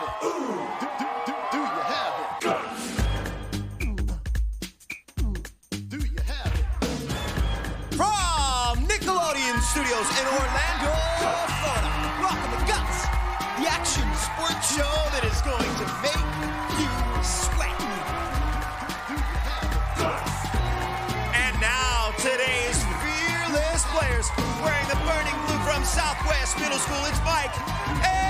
it? Do you have it? Do you have it? From Nickelodeon Studios in Orlando, Florida, welcome to Guts, the action sports show that is going to make you sweat. And now, today's fearless players, wearing the burning blue from Southwest Middle School, it's Mike Esmonde.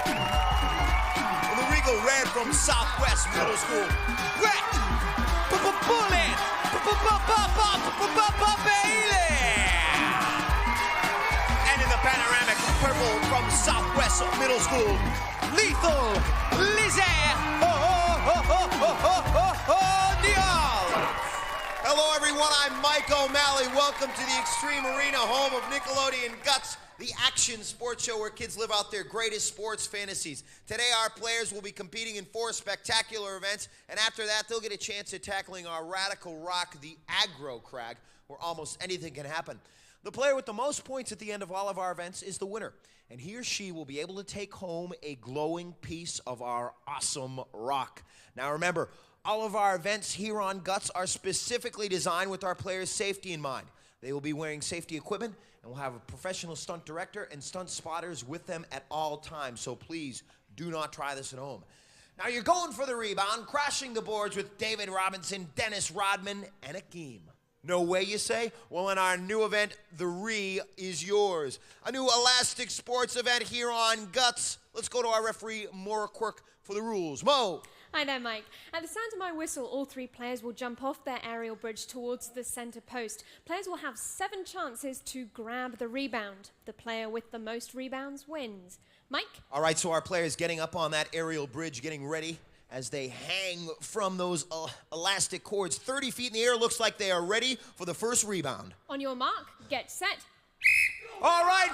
And the regal red from Southwest Middle School, Quirk, Bullet, Baily. And in the panoramic purple from Southwest Middle School, lethal Lizzi. Hello, everyone. I'm Mike O'Malley. Welcome to the Extreme Arena, home of Nickelodeon Guts, the action sports show where kids live out their greatest sports fantasies. Today, our players will be competing in 4 spectacular events, and after that, they'll get a chance at tackling our radical rock, the aggro crag, where almost anything can happen. The player with the most points at the end of all of our events is the winner, and he or she will be able to take home a glowing piece of our awesome rock. Now, remember, all of our events here on Guts are specifically designed with our players' safety in mind. They will be wearing safety equipment, and we'll have a professional stunt director and stunt spotters with them at all times, so please do not try this at home. Now you're going for the rebound, crashing the boards with David Robinson, Dennis Rodman, and Akeem. No way, you say? Well, in our new event, the Re is yours. A new elastic sports event here on Guts. Let's go to our referee, Moira Quirk, for the rules. Mo! Hi there, Mike. At the sound of my whistle, all 3 players will jump off their aerial bridge towards the center post. Players will have 7 chances to grab the rebound. The player with the most rebounds wins. Mike? All right, so our players getting up on that aerial bridge, getting ready as they hang from those elastic cords 30 feet in the air. Looks like they are ready for the first rebound. On your mark, get set. All right,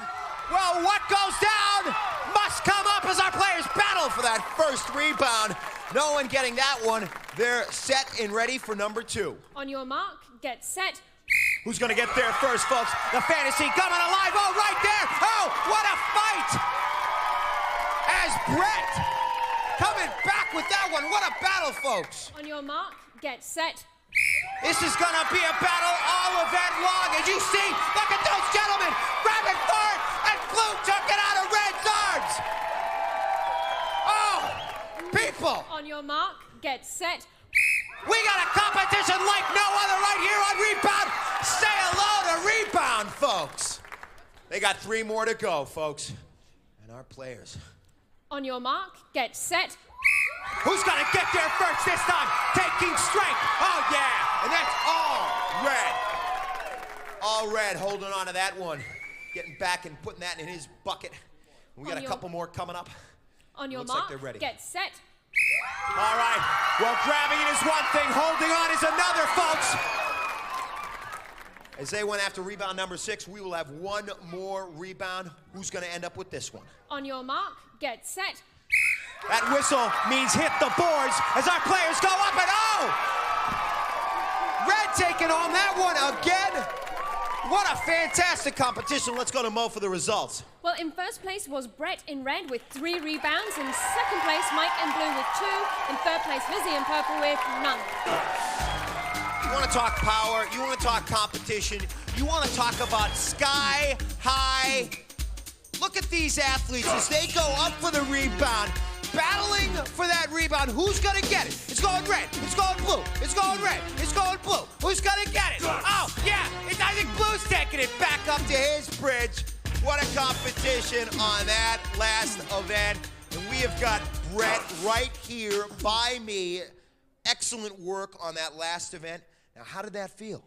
well, what goes down must come up as our players battle for that first rebound. No one getting that one. They're set and ready for number 2. On your mark, get set. Who's gonna get there first, folks? The fantasy coming alive. Oh, right there. Oh, what a fight. As Brett coming back with that one. What a battle, folks. On your mark, get set. This is gonna be a battle all event long. As you see, look at those gentlemen grabbing for it, and blue took it out of red's arms. Oh, people. On your mark, get set. We got a competition like no other right here on Rebound. Say hello to Rebound, folks. They got 3 more to go, folks. And our players. On your mark, get set. Who's gonna get there first this time? Taking strength. Oh, yeah. And that's all red. All red, holding on to that one. Getting back and putting that in his bucket. We got a couple more coming up. On your Looks mark, like they're ready. get set. All right. Well, grabbing it is one thing. Holding on is another, folks. As they went after rebound number 6, we will have 1 more rebound. Who's going to end up with this one? On your mark, get set. That whistle means hit the boards as our players go up and oh! Red taking on that one again. What a fantastic competition. Let's go to Mo for the results. Well, in first place was Brett in red with 3 rebounds. In second place, Mike in blue with 2. In third place, Lizzi in purple with none. You want to talk power, you want to talk competition, you want to talk about sky high. Look at these athletes as they go up for the rebound, battling for that rebound. Who's going to get it? It's going red, it's going blue, it's going red, it's going blue. Who's going to get it? Oh, yeah, I think blue's taking it back up to his bridge. What a competition on that last event. And we have got Brett right here by me. Excellent work on that last event. Now, how did that feel?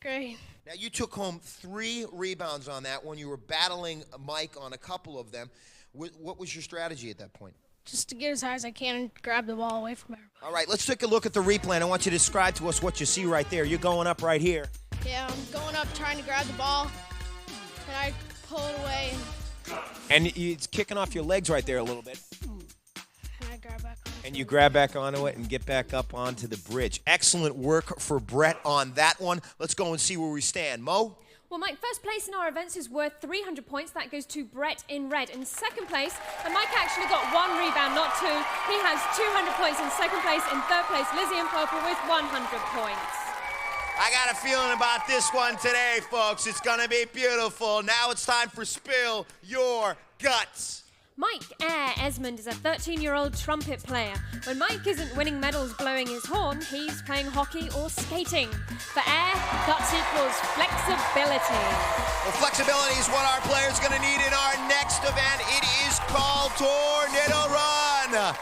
Great. Now, you took home 3 rebounds on that one. You were battling Mike on a couple of them. What was your strategy at that point? Just to get as high as I can and grab the ball away from everybody. All right, let's take a look at the replay. And I want you to describe to us what you see right there. You're going up right here. Yeah, I'm going up trying to grab the ball, and I pull it away. And it's kicking off your legs right there a little bit. And I grab back on. And you grab back onto it and get back up onto the bridge. Excellent work for Brett on that one. Let's go and see where we stand. Mo? Well, Mike, first place in our events is worth 300 points. That goes to Brett in red. In second place, and Mike actually got 1 rebound, not 2. He has 200 points in second place. In third place, Lizzi in purple with 100 points. I got a feeling about this one today, folks. It's gonna be beautiful. Now it's time for Spill Your Guts. Mike Esmonde is a 13-year-old trumpet player. When Mike isn't winning medals blowing his horn, he's playing hockey or skating. For air, guts equals flexibility. Well, flexibility is what our players are gonna need in our next event. It is called Tornado Run.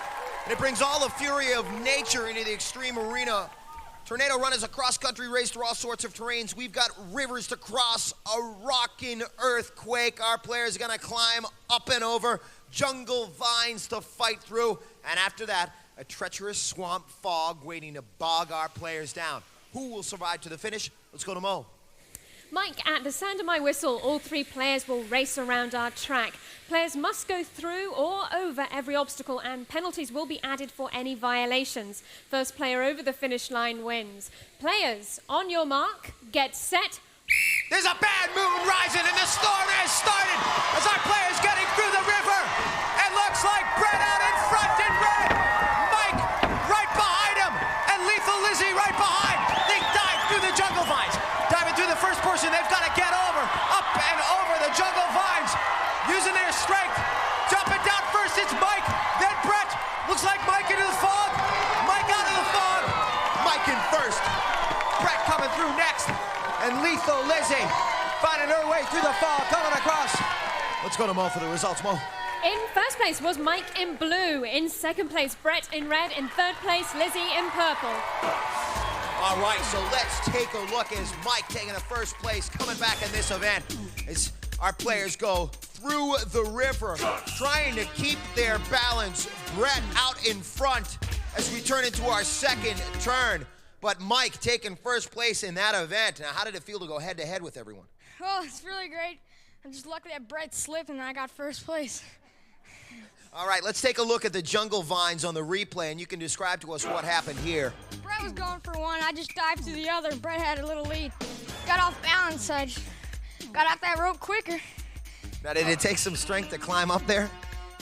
And it brings all the fury of nature into the extreme arena. Tornado Run is a cross-country race through all sorts of terrains. We've got rivers to cross, a rocking earthquake. Our players are gonna climb up and over, jungle vines to fight through, and after that, a treacherous swamp fog waiting to bog our players down. Who will survive to the finish? Let's go to Mo. Mike, at the sound of my whistle, all 3 players will race around our track. Players must go through or over every obstacle, and penalties will be added for any violations. First player over the finish line wins. Players, on your mark, get set. There's a bad moon rising and the storm has started as our players getting through the river. It looks like Brett out in front in red. Mike right behind him and Lethal Lizzi right behind. They dive through the jungle vines. Diving through the first portion, they've got to get over, up and over the jungle vines. Using their strength. Jumping down first, it's Mike, then Brett. Looks like Mike into the fog. Mike out of the fog. Mike in first. Brett coming through next. And Lethal Lizzi finding her way through the fog, coming across. Let's go to Mo for the results, Mo. In first place was Mike in blue. In second place, Brett in red. In third place, Lizzi in purple. All right, so let's take a look as Mike taking the first place, coming back in this event as our players go through the river, trying to keep their balance. Brett out in front as we turn into our second turn. But Mike taking first place in that event. Now, how did it feel to go head-to-head with everyone? Oh, it's really great. I'm just lucky that Brett slipped and I got first place. All right, let's take a look at the jungle vines on the replay, and you can describe to us what happened here. Brett was going for one. I just dived to the other. Brett had a little lead. Got off balance, so I just got out that rope quicker. Now, did it take some strength to climb up there?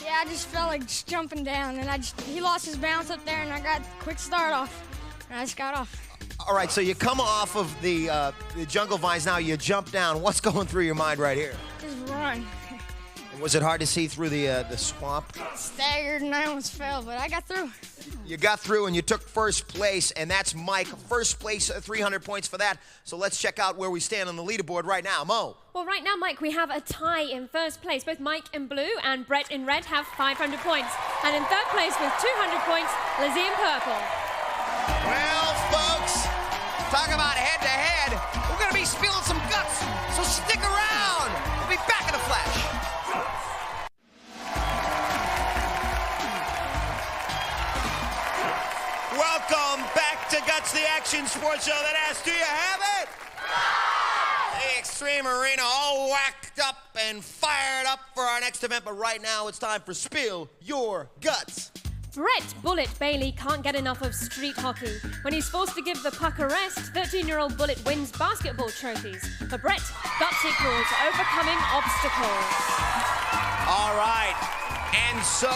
Yeah, I just felt like just jumping down, and he lost his balance up there, and I got a quick start off. And I just got off. All right, so you come off of the jungle vines now, you jump down. What's going through your mind right here? Just run. And was it hard to see through the swamp? Staggered and I almost fell, but I got through. You got through and you took first place, and that's Mike. First place, 300 points for that. So let's check out where we stand on the leaderboard right now. Mo. Well, right now, Mike, we have a tie in first place. Both Mike in blue and Brett in red have 500 points. And in third place with 200 points, Lizzi in purple. Well, folks, talk about head-to-head. We're going to be spilling some guts, so stick around. We'll be back in a flash. Welcome back to Guts, the action sports show that asks, do you have it? The Extreme Arena all whacked up and fired up for our next event, but right now it's time for Spill Your Guts. Brett Bullet Baily can't get enough of street hockey. When he's forced to give the puck a rest, 13-year-old Bullet wins basketball trophies. For Brett, guts equals overcoming obstacles. All right, and so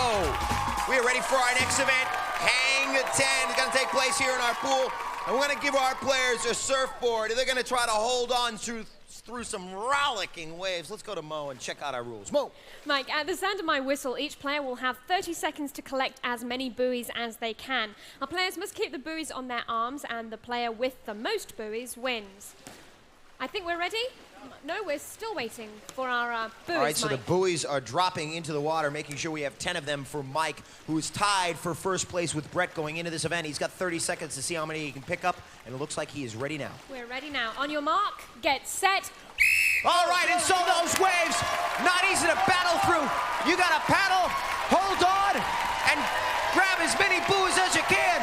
we're ready for our next event. Hang 10 is going to take place here in our pool, and we're going to give our players a surfboard, and they're going to try to hold on through some rollicking waves. Let's go to Mo and check out our rules. Mo. Mike, at the sound of my whistle, each player will have 30 seconds to collect as many buoys as they can. Our players must keep the buoys on their arms, and the player with the most buoys wins. I think we're ready? No, we're still waiting for our buoys, All right, so Mike. the buoys are dropping into the water, making sure we have 10 of them for Mike, who is tied for first place with Brett going into this event. He's got 30 seconds to see how many he can pick up, and it looks like he is ready now. We're ready now. On your mark, get set. All right, and so those waves, not easy to battle through. You got to paddle, hold on, and grab as many buoys as you can,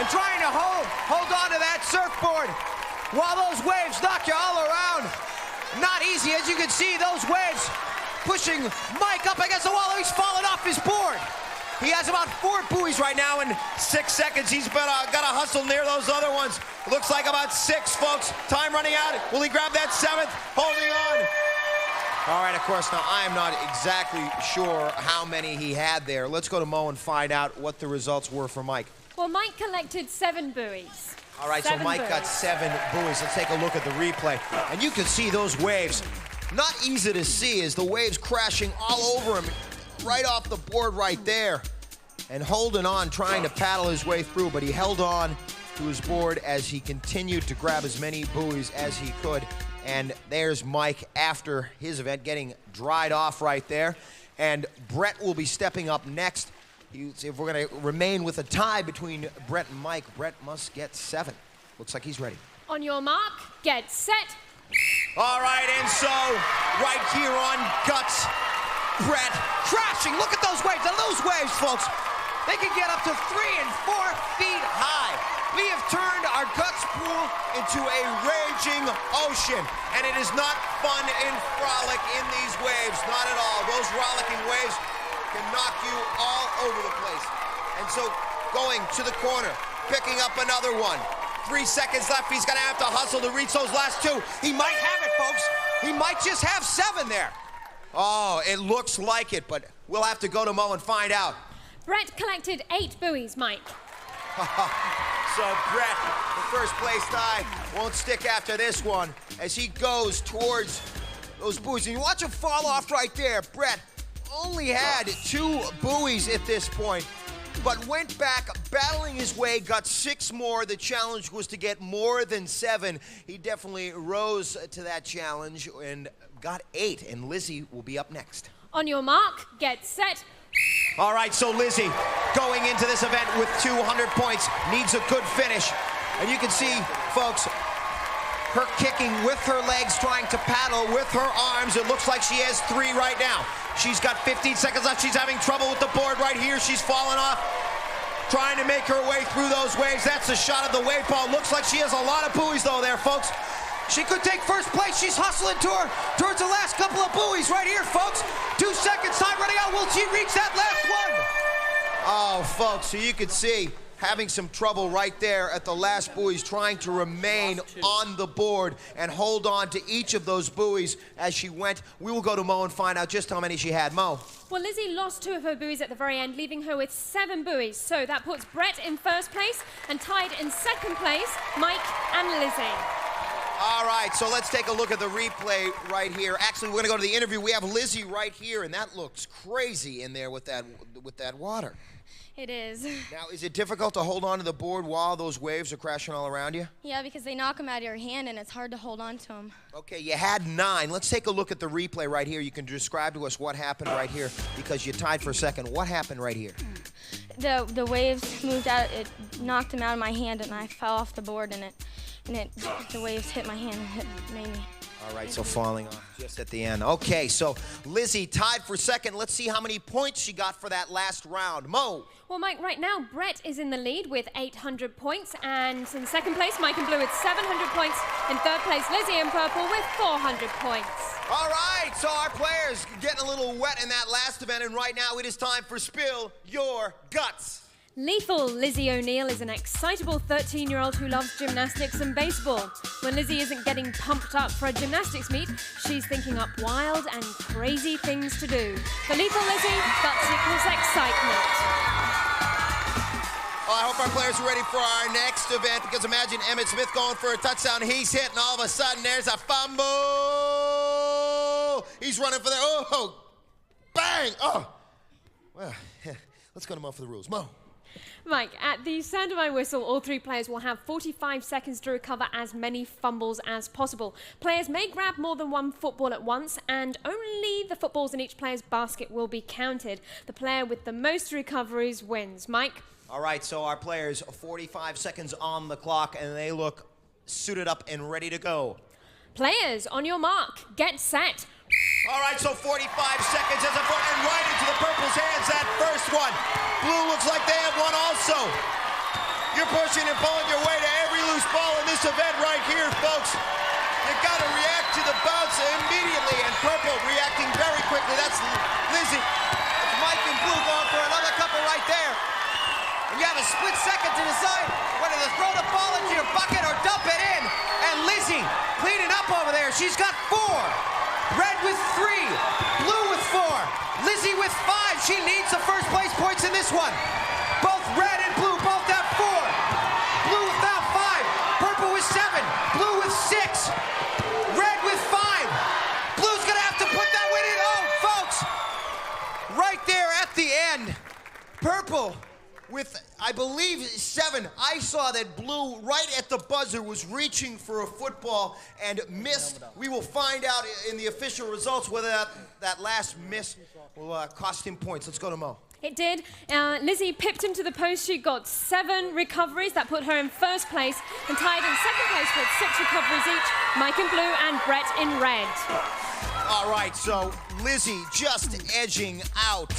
and trying to hold on to that surfboard while those waves knock you all around. Not easy, as you can see, those waves pushing Mike up against the wall. He's falling off his board. He has about 4 buoys right now in 6 seconds. He's got to hustle near those other ones. Looks like about 6, folks. Time running out. Will he grab that 7th? Holding on. All right, of course, now I am not exactly sure how many he had there. Let's go to Mo and find out what the results were for Mike. Well, Mike collected 7 buoys. All right, so Mike got 7 buoys. Let's take a look at the replay. And you can see those waves. Not easy to see as the waves crashing all over him, right off the board right there. And holding on, trying to paddle his way through, but he held on to his board as he continued to grab as many buoys as he could. And there's Mike after his event getting dried off right there. And Brett will be stepping up next. If we're going to remain with a tie between Brett and Mike, Brett must get 7. Looks like he's ready. On your mark, get set. All right, and so right here on Guts, Brett crashing. Look at those waves. And those waves, folks, they can get up to 3 and 4 feet high. We have turned our Guts pool into a raging ocean, and it is not fun and frolic in these waves, not at all. Those rollicking waves can knock you all over the place. And so going to the corner, picking up another one. 3 seconds left. He's going to have to hustle to reach those last 2. He might have it, folks. He might just have 7 there. Oh, it looks like it, but we'll have to go to Mo and find out. Brett collected 8 buoys, Mike. So Brett, the first place tie, won't stick after this one as he goes towards those buoys. And you watch him fall off right there. Brett only had 2 buoys at this point, but went back, battling his way, got 6 more. The challenge was to get more than 7. He definitely rose to that challenge and got 8, and Lizzi will be up next. On your mark, get set. All right, so Lizzi going into this event with 200 points, needs a good finish. And you can see, folks, her kicking with her legs, trying to paddle with her arms. It looks like she has 3 right now. She's got 15 seconds left. She's having trouble with the board right here. She's falling off, trying to make her way through those waves. That's a shot of the wave ball. Looks like she has a lot of buoys, though, there, folks. She could take first place. She's hustling towards the last couple of buoys right here, folks. 2 seconds, time running out. Will she reach that last one? Oh, folks, so you could see having some trouble right there at the last buoys, trying to remain on the board and hold on to each of those buoys as she went. We will go to Mo and find out just how many she had. Mo. Well, Lizzi lost 2 of her buoys at the very end, leaving her with 7 buoys. So that puts Brett in first place, and tied in second place, Mike and Lizzi. All right, so let's take a look at the replay right here. Actually, we're going to go to the interview. We have Lizzi right here, and that looks crazy in there with that water. It is. Now, is it difficult to hold on to the board while those waves are crashing all around you? Yeah, because they knock them out of your hand, and it's hard to hold on to them. Okay, you had 9. Let's take a look at the replay right here. You can describe to us what happened right here because you tied for second. What happened right here? The waves moved out. It knocked them out of my hand, and I fell off the board, and the waves hit my hand and made me. All right, so falling off just at the end. Okay, so Lizzi tied for second. Let's see how many points she got for that last round. Mo. Well, Mike, right now, Brett is in the lead with 800 points. And in second place, Mike in blue with 700 points. In third place, Lizzi in purple with 400 points. All right, so our players getting a little wet in that last event. And right now, it is time for Spill Your Guts. Lethal Lizzi O'Neill is an excitable 13-year-old who loves gymnastics and baseball. When Lizzi isn't getting pumped up for a gymnastics meet, she's thinking up wild and crazy things to do. For Lethal Lizzi, guts equals excitement. Well, I hope our players are ready for our next event, because imagine Emmitt Smith going for a touchdown. He's hit, and all of a sudden, there's a fumble. He's running for the... Oh, bang! Oh. Well, let's go to Mo for the rules. Mo. Mike, at the sound of my whistle, all 3 players will have 45 seconds to recover as many fumbles as possible. Players may grab more than 1 football at once, and only the footballs in each player's basket will be counted. The player with the most recoveries wins. Mike? All right, so our players, 45 seconds on the clock, and they look suited up and ready to go. Players, on your mark, get set. All right, so 45 seconds as a foot, and right into the purple's hands, that first one. Blue looks like they have one also. You're pushing and pulling your way to every loose ball in this event right here, folks. You've got to react to the bounce immediately, and purple reacting very quickly. That's Lizzi. It's Mike and blue going for another couple right You have a split second to decide whether to throw the ball into your bucket or dump it in. And Lizzi cleaning up over there. She's got 4. Red with 3. Blue with 4. Lizzi with 5. She needs the first place points in this one. Both red and blue both have 4. Blue without 5. Purple with 7. Blue with 6. Red with 5. Blue's gonna have to put that win in. Oh, folks, right there at the end. Purple with, I believe, 7. I saw that blue right at the buzzer was reaching for a football and missed. We will find out in the official results whether that last miss will cost him points. Let's go to Mo. It did. Lizzi pipped into the post. She got 7 recoveries. That put her in first place and tied in second place with 6 recoveries each. Mike in blue and Brett in red. All right, so Lizzi just edging out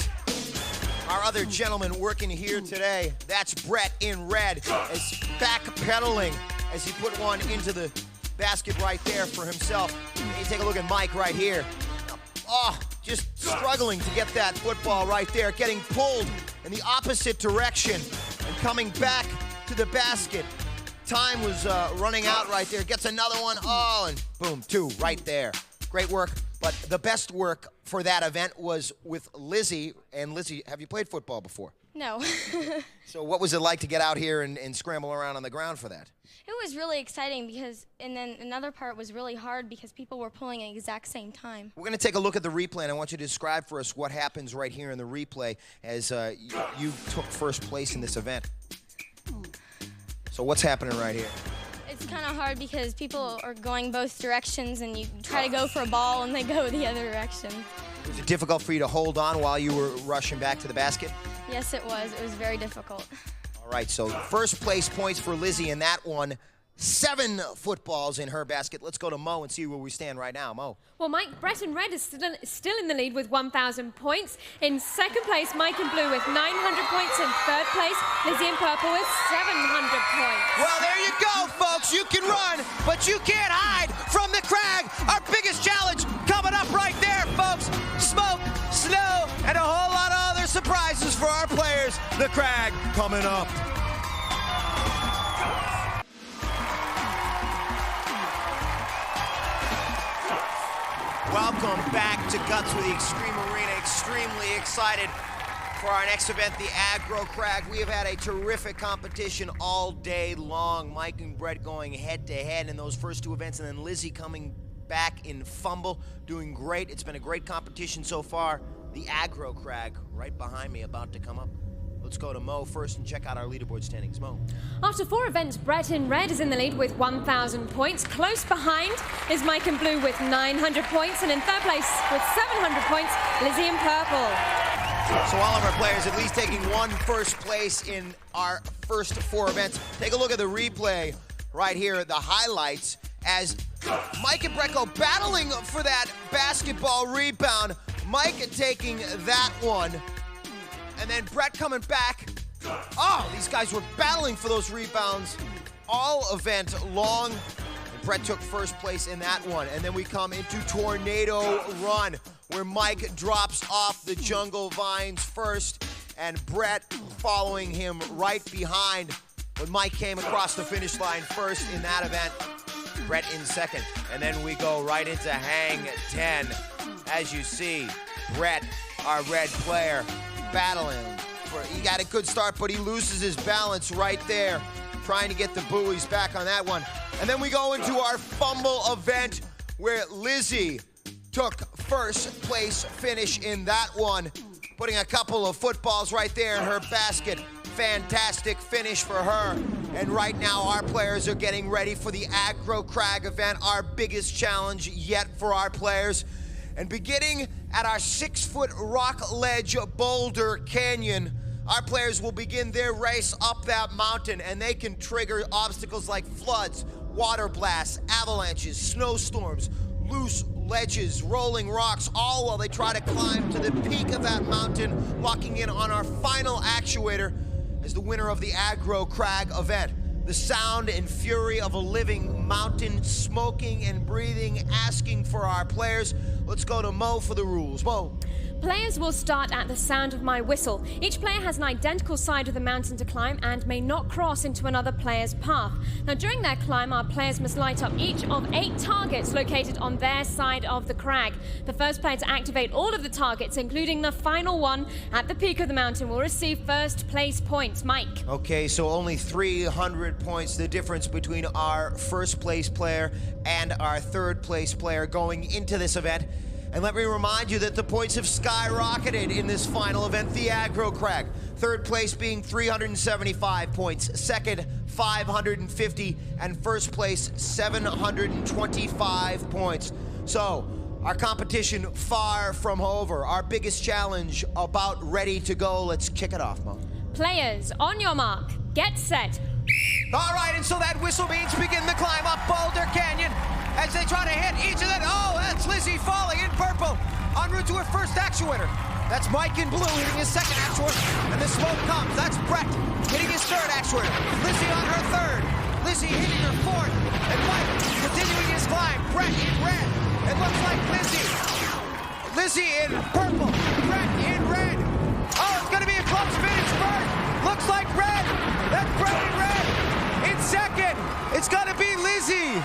our other gentleman working here today. That's Brett in red, as backpedaling as he put one into the basket right there for himself. And you take a look at Mike right here. Oh, just struggling to get that football right there, getting pulled in the opposite direction and coming back to the basket. Time was running out right there. Gets another one. Oh, and boom, 2 right there. Great work. But the best work for that event was with Lizzi. And Lizzi, have you played football before? No. So what was it like to get out here and scramble around on the ground for that? It was really exciting because, and then another part was really hard because people were pulling at the exact same time. We're going to take a look at the replay, and I want you to describe for us what happens right here in the replay as you took first place in this event. So what's happening right here? It's kind of hard because people are going both directions and you try to go for a ball and they go the other direction. Was it difficult for you to hold on while you were rushing back to the basket? Yes, it was. It was very difficult. All right, so first place points for Lizzi in that one. 7 footballs in her basket. Let's go to Mo and see where we stand right now. Mo. Well, Mike, Brett in red is still in the lead with 1,000 points. In second place, Mike in blue with 900 points. In third place, Lizzi in purple with 700 points. Well, there you go, folks. You can run, but you can't hide from the crag. Our biggest challenge coming up right there, folks. Smoke, snow, and a whole lot of other surprises for our players. The crag coming up. Welcome back to Guts with the Extreme Arena. Extremely excited for our next event, the Aggro Crag. We have had a terrific competition all day long. Mike and Brett going head-to-head in those first 2 events, and then Lizzi coming back in fumble, doing great. It's been a great competition so far. The Aggro Crag right behind me, about to come up. Let's go to Mo first and check out our leaderboard standings. Mo. After 4 events, Brett in red is in the lead with 1,000 points. Close behind is Mike in blue with 900 points. And in third place with 700 points, Lizzi in purple. So all of our players at least taking 1 first place in our first 4 events. Take a look at the replay right here, the highlights, as Mike and Brett go battling for that basketball rebound. Mike taking that one. And then Brett coming back. Oh, these guys were battling for those rebounds all event long. And Brett took first place in that one. And then we come into Tornado Run, where Mike drops off the jungle vines first, and Brett following him right behind. But Mike came across the finish line first in that event. Brett in second. And then we go right into Hang 10. As you see, Brett, our red player, battling. He got a good start, but he loses his balance right there, trying to get the buoys back on that one. And then we go into our fumble event, where Lizzi took first place finish in that one, putting a couple of footballs right there in her basket. Fantastic finish for her. And right now our players are getting ready for the Aggro Crag event, our biggest challenge yet for our players. And beginning at our 6-foot rock ledge boulder canyon, our players will begin their race up that mountain, and they can trigger obstacles like floods, water blasts, avalanches, snowstorms, loose ledges, rolling rocks, all while they try to climb to the peak of that mountain, locking in on our final actuator as the winner of the Aggro Crag event. The sound and fury of a living mountain, smoking and breathing, asking for our players. Let's go to Mo for the rules. Mo. Players will start at the sound of my whistle. Each player has an identical side of the mountain to climb and may not cross into another player's path. Now, during their climb, our players must light up each of 8 targets located on their side of the crag. The first player to activate all of the targets, including the final one at the peak of the mountain, will receive first place points. Mike. Okay, so only 300 points, the difference between our first place player and our third place player going into this event. And let me remind you that the points have skyrocketed in this final event, the aggro crag. Third place being 375 points, second 550, and first place 725 points. So, our competition far from over. Our biggest challenge about ready to go. Let's kick it off, Mo. Players, on your mark, get set. All right, and so that whistle means begin the climb up Boulder Canyon as they try to hit each of them. Oh, that's Lizzi falling in purple en route to her first actuator. That's Mike in blue hitting his second actuator, and the smoke comes. That's Brett hitting his third actuator. Lizzi on her third. Lizzi hitting her fourth, and Mike continuing his climb. Brett in red. It looks like Lizzi. Lizzi in purple. Brett in red. Oh, it's going to be a close finish. Bert looks like red. That's Brett in red. In second, it's going to be Lizzi.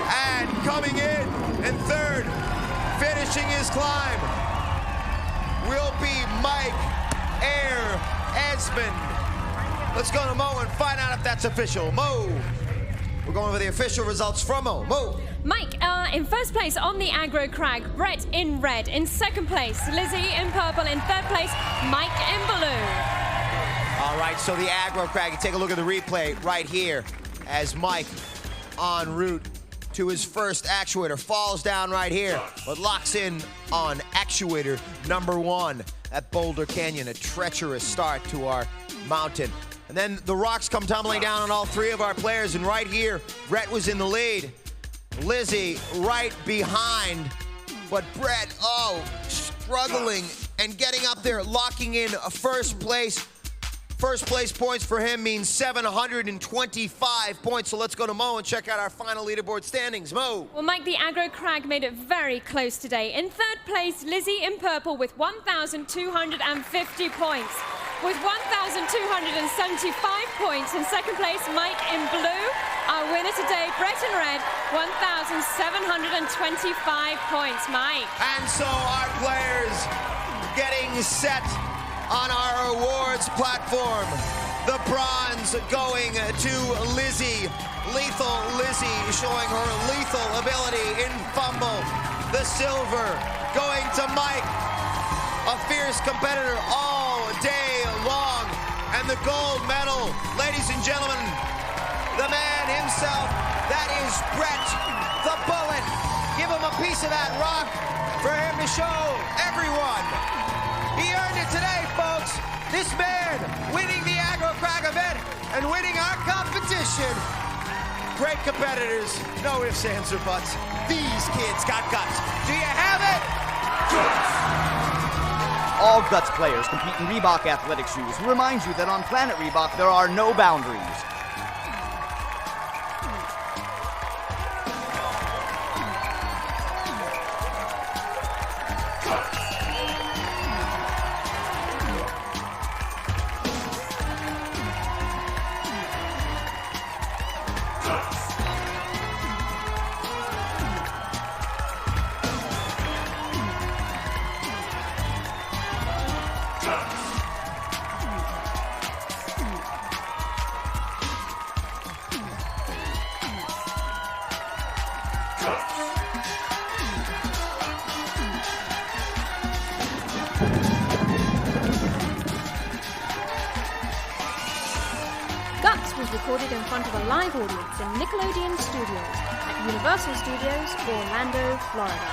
And coming in third, finishing his climb, will be Mike Esmonde. Let's go to Mo and find out if that's official. Mo, we're going over the official results from Mo. Mo. Mike, in first place on the aggro crag, Brett in red. In second place, Lizzi in purple. In third place, Mike in blue. All right, so the aggro crag, you take a look at the replay right here as Mike en route to his first actuator falls down right here, but locks in on actuator number 1 at Boulder Canyon. A treacherous start to our mountain. And then the rocks come tumbling down on all 3 of our players, and right here, Brett was in the lead. Lizzi right behind, but Brett, struggling and getting up there, locking in a first place. First place points for him means 725 points. So let's go to Mo and check out our final leaderboard standings. Mo. Well, Mike, the aggro crag made it very close today. In third place, Lizzi in purple with 1,250 points. With 1,275 points. In second place, Mike in blue. Our winner today, Brett in red, 1,725 points. Mike. And so our players getting set on our awards platform. The bronze going to Lizzi. Lethal Lizzi showing her lethal ability in fumble. The silver going to Mike, a fierce competitor all day long. And the gold medal, ladies and gentlemen, the man himself, that is Brett, the Bullet. Give him a piece of that rock for him to show everyone. He earned it today, folks. This man winning the aggro crag event and winning our competition. Great competitors, no ifs, ands, or buts. These kids got guts. Do you have it? All Guts players compete in Reebok athletic shoes. Who reminds you that on Planet Reebok there are no boundaries. Guts was recorded in front of a live audience in Nickelodeon Studios at Universal Studios, Orlando, Florida.